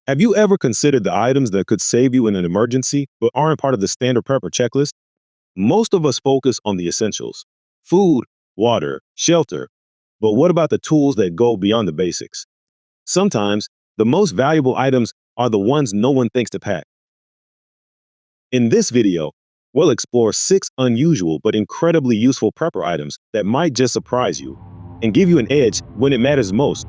Have you ever considered the items that could save you in an emergency but aren't part of the standard prepper checklist? Most of us focus on the essentials: food, water, shelter. But what about the tools that go beyond the basics? Sometimes the most valuable items are the ones no one thinks to pack. In this video, we'll explore 6 unusual but incredibly useful prepper items that might just surprise you and give you an edge when it matters most.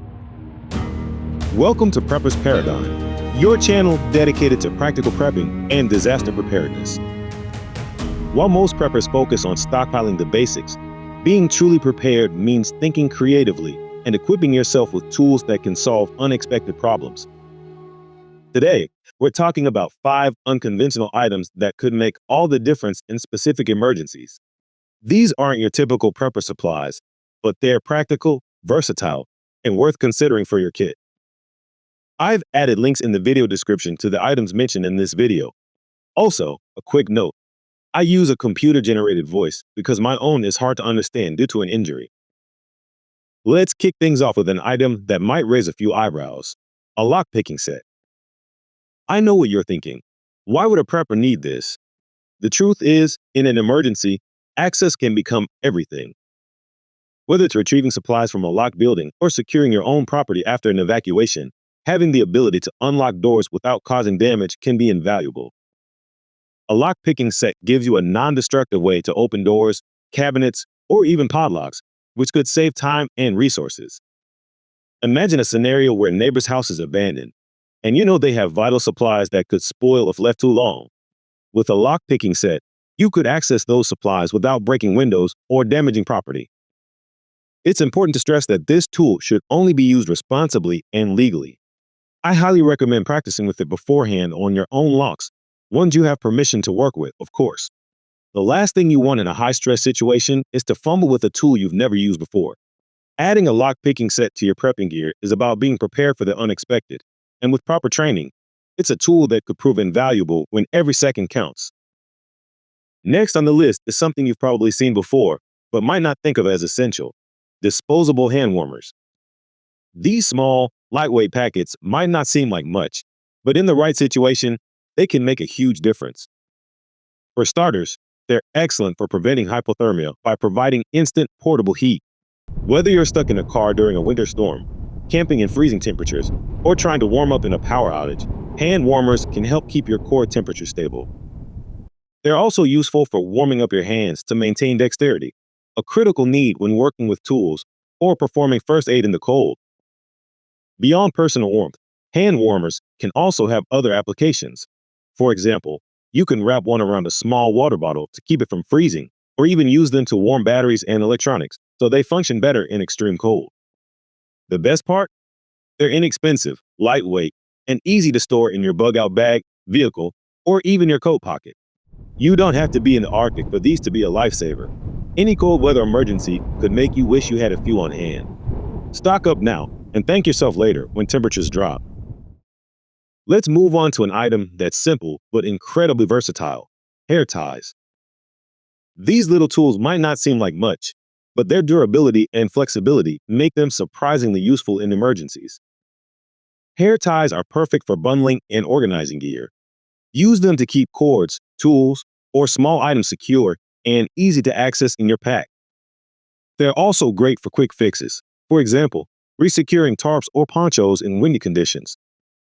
Welcome to Prepper's Paradigm, your channel dedicated to practical prepping and disaster preparedness. While most preppers focus on stockpiling the basics, being truly prepared means thinking creatively and equipping yourself with tools that can solve unexpected problems. Today, we're talking about 5 unconventional items that could make all the difference in specific emergencies. These aren't your typical prepper supplies, but they're practical, versatile, and worth considering for your kit. I've added links in the video description to the items mentioned in this video. Also, a quick note: I use a computer-generated voice because my own is hard to understand due to an injury. Let's kick things off with an item that might raise a few eyebrows: a lock-picking set. I know what you're thinking. Why would a prepper need this? The truth is, in an emergency, access can become everything. Whether it's retrieving supplies from a locked building or securing your own property after an evacuation, having the ability to unlock doors without causing damage can be invaluable. A lock-picking set gives you a non-destructive way to open doors, cabinets, or even padlocks, which could save time and resources. Imagine a scenario where a neighbor's house is abandoned, and you know they have vital supplies that could spoil if left too long. With a lock-picking set, you could access those supplies without breaking windows or damaging property. It's important to stress that this tool should only be used responsibly and legally. I highly recommend practicing with it beforehand on your own locks, ones you have permission to work with, of course. The last thing you want in a high-stress situation is to fumble with a tool you've never used before. Adding a lock-picking set to your prepping gear is about being prepared for the unexpected, and with proper training, it's a tool that could prove invaluable when every second counts. Next on the list is something you've probably seen before, but might not think of as essential: disposable hand warmers. These small, lightweight packets might not seem like much, but in the right situation, they can make a huge difference. For starters, they're excellent for preventing hypothermia by providing instant portable heat. Whether you're stuck in a car during a winter storm, camping in freezing temperatures, or trying to warm up in a power outage, hand warmers can help keep your core temperature stable. They're also useful for warming up your hands to maintain dexterity, a critical need when working with tools or performing first aid in the cold. Beyond personal warmth, hand warmers can also have other applications. For example, you can wrap one around a small water bottle to keep it from freezing, or even use them to warm batteries and electronics so they function better in extreme cold. The best part? They're inexpensive, lightweight, and easy to store in your bug-out bag, vehicle, or even your coat pocket. You don't have to be in the Arctic for these to be a lifesaver. Any cold weather emergency could make you wish you had a few on hand. Stock up now and thank yourself later when temperatures drop. Let's move on to an item that's simple but incredibly versatile: hair ties. These little tools might not seem like much, but their durability and flexibility make them surprisingly useful in emergencies. Hair ties are perfect for bundling and organizing gear. Use them to keep cords, tools, or small items secure and easy to access in your pack. They're also great for quick fixes. For example, resecuring tarps or ponchos in windy conditions.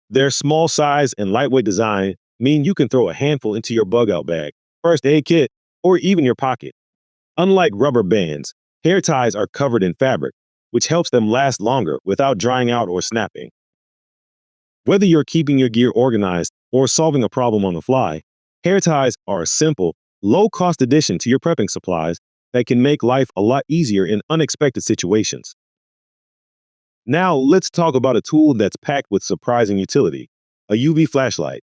Their small size and lightweight design mean you can throw a handful into your bug-out bag, first aid kit, or even your pocket. Unlike rubber bands, hair ties are covered in fabric, which helps them last longer without drying out or snapping. Whether you're keeping your gear organized or solving a problem on the fly, hair ties are a simple, low-cost addition to your prepping supplies that can make life a lot easier in unexpected situations. Now, let's talk about a tool that's packed with surprising utility: a UV flashlight.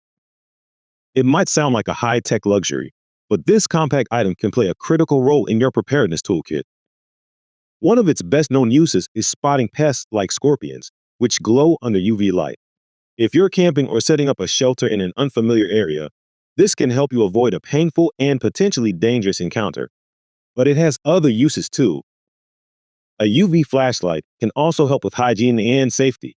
It might sound like a high-tech luxury, but this compact item can play a critical role in your preparedness toolkit. One of its best-known uses is spotting pests like scorpions, which glow under UV light. If you're camping or setting up a shelter in an unfamiliar area, this can help you avoid a painful and potentially dangerous encounter. But it has other uses too. A UV flashlight can also help with hygiene and safety.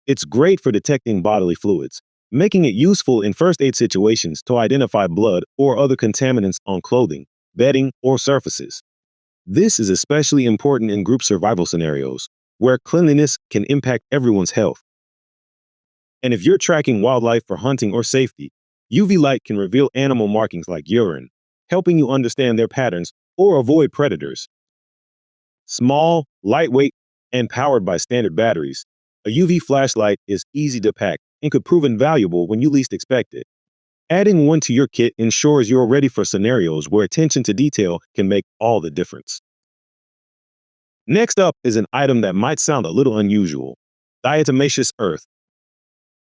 It's great for detecting bodily fluids, making it useful in first aid situations to identify blood or other contaminants on clothing, bedding, or surfaces. This is especially important in group survival scenarios, where cleanliness can impact everyone's health. And if you're tracking wildlife for hunting or safety, UV light can reveal animal markings like urine, helping you understand their patterns or avoid predators. Small, lightweight, and powered by standard batteries, a UV flashlight is easy to pack and could prove invaluable when you least expect it. Adding one to your kit ensures you're ready for scenarios where attention to detail can make all the difference. Next up is an item that might sound a little unusual: diatomaceous earth.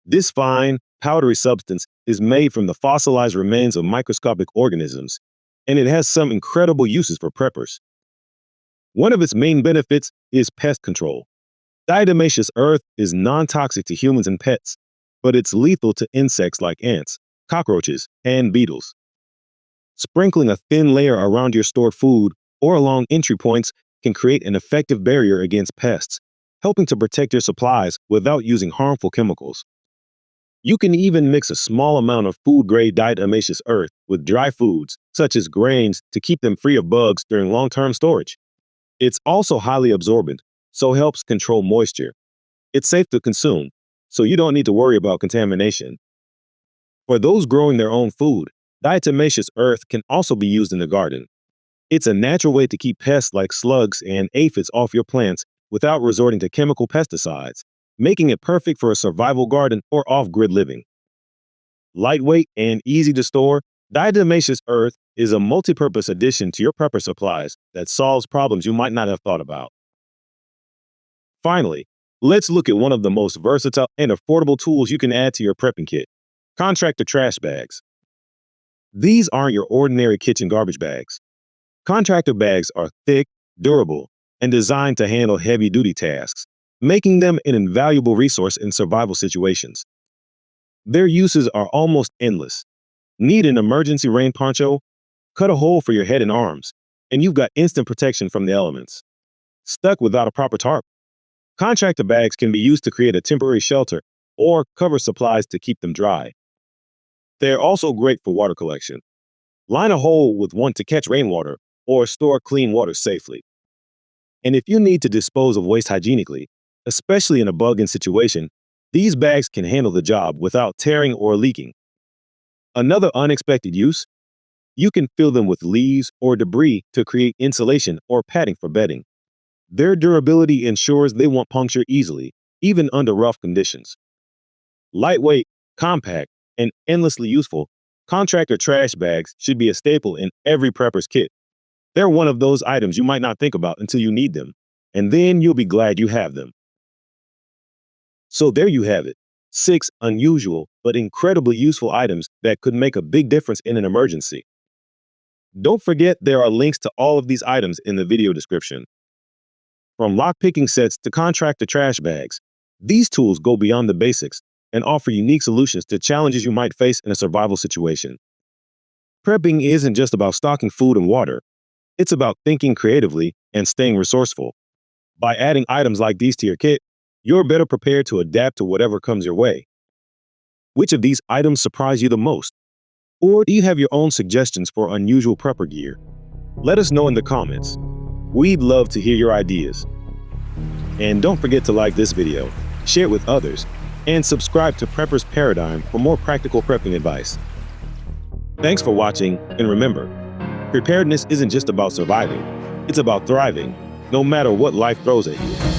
This fine, powdery substance is made from the fossilized remains of microscopic organisms, and it has some incredible uses for preppers. One of its main benefits is pest control. Diatomaceous earth is non-toxic to humans and pets, but it's lethal to insects like ants, cockroaches, and beetles. Sprinkling a thin layer around your stored food or along entry points can create an effective barrier against pests, helping to protect your supplies without using harmful chemicals. You can even mix a small amount of food-grade diatomaceous earth with dry foods, such as grains, to keep them free of bugs during long-term storage. It's also highly absorbent, so helps control moisture. It's safe to consume, so you don't need to worry about contamination. For those growing their own food, diatomaceous earth can also be used in the garden. It's a natural way to keep pests like slugs and aphids off your plants without resorting to chemical pesticides, making it perfect for a survival garden or off-grid living. Lightweight and easy to store, diatomaceous earth is a multi-purpose addition to your prepper supplies that solves problems you might not have thought about. Finally, let's look at one of the most versatile and affordable tools you can add to your prepping kit: Contractor trash bags. These aren't your ordinary kitchen garbage bags. Contractor bags are thick, durable, and designed to handle heavy-duty tasks, making them an invaluable resource in survival situations. Their uses are almost endless. Need an emergency rain poncho? Cut a hole for your head and arms, and you've got instant protection from the elements. Stuck without a proper tarp? Contractor bags can be used to create a temporary shelter or cover supplies to keep them dry. They're also great for water collection. Line a hole with one to catch rainwater or store clean water safely. And if you need to dispose of waste hygienically, especially in a bug-in situation, these bags can handle the job without tearing or leaking. Another unexpected use: you can fill them with leaves or debris to create insulation or padding for bedding. Their durability ensures they won't puncture easily, even under rough conditions. Lightweight, compact, and endlessly useful, Contractor trash bags should be a staple in every prepper's kit. They're one of those items you might not think about until you need them, and then you'll be glad you have them. So there you have it, 6 unusual but incredibly useful items that could make a big difference in an emergency. Don't forget there are links to all of these items in the video description. From lock-picking sets to Contractor trash bags, these tools go beyond the basics and offer unique solutions to challenges you might face in a survival situation. Prepping isn't just about stocking food and water. It's about thinking creatively and staying resourceful. By adding items like these to your kit, you're better prepared to adapt to whatever comes your way. Which of these items surprise you the most? Or do you have your own suggestions for unusual prepper gear? Let us know in the comments. We'd love to hear your ideas. And don't forget to like this video, share it with others, and subscribe to Prepper's Paradigm for more practical prepping advice. Thanks for watching, and remember, preparedness isn't just about surviving, it's about thriving, no matter what life throws at you.